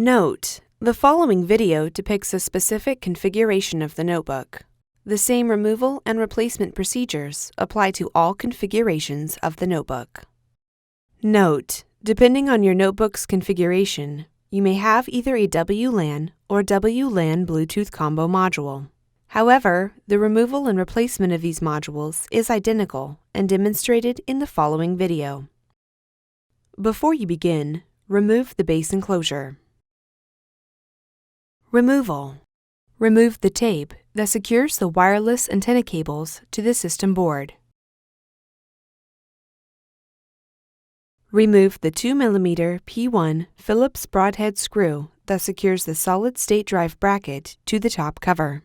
Note: the following video depicts a specific configuration of the notebook. The same removal and replacement procedures apply to all configurations of the notebook. Note: depending on your notebook's configuration, you may have either a WLAN or WLAN Bluetooth combo module. However, the removal and replacement of these modules is identical and demonstrated in the following video. Before you begin, remove the base enclosure. Removal. Remove the tape that secures the wireless antenna cables to the system board. Remove the 2mm P1 Phillips broadhead screw that secures the solid-state drive bracket to the top cover.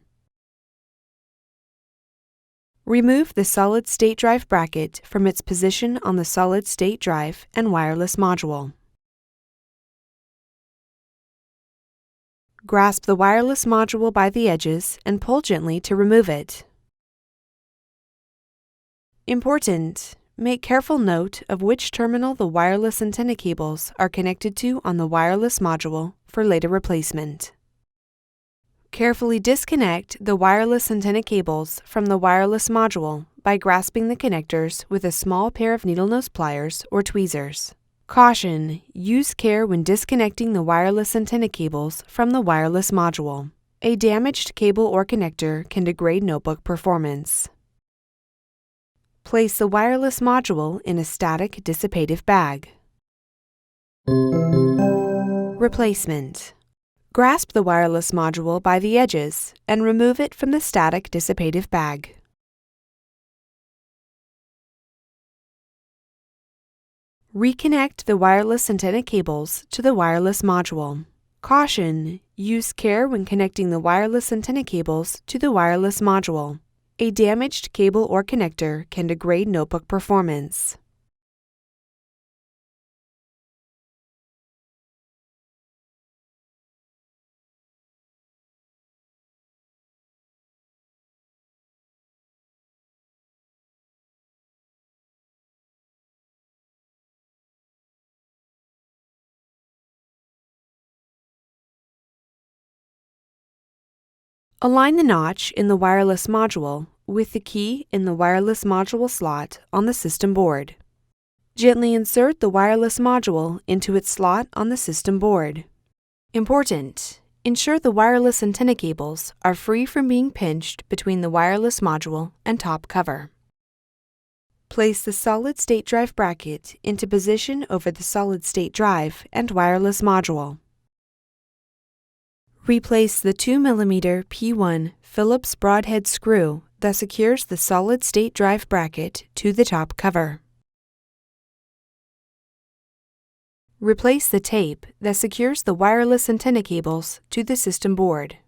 Remove the solid-state drive bracket from its position on the solid-state drive and wireless module. Grasp the wireless module by the edges and pull gently to remove it. Important: make careful note of which terminal the wireless antenna cables are connected to on the wireless module for later replacement. Carefully disconnect the wireless antenna cables from the wireless module by grasping the connectors with a small pair of needle nose pliers or tweezers. Caution: use care when disconnecting the wireless antenna cables from the wireless module. A damaged cable or connector can degrade notebook performance. Place the wireless module in a static dissipative bag. Replacement. Grasp the wireless module by the edges and remove it from the static dissipative bag. Reconnect the wireless antenna cables to the wireless module. Caution: use care when connecting the wireless antenna cables to the wireless module. A damaged cable or connector can degrade notebook performance. Align the notch in the wireless module with the key in the wireless module slot on the system board. Gently insert the wireless module into its slot on the system board. Important: ensure the wireless antenna cables are free from being pinched between the wireless module and top cover. Place the solid-state drive bracket into position over the solid-state drive and wireless module. Replace the 2mm P1 Phillips broadhead screw that secures the solid-state drive bracket to the top cover. Replace the tape that secures the wireless antenna cables to the system board.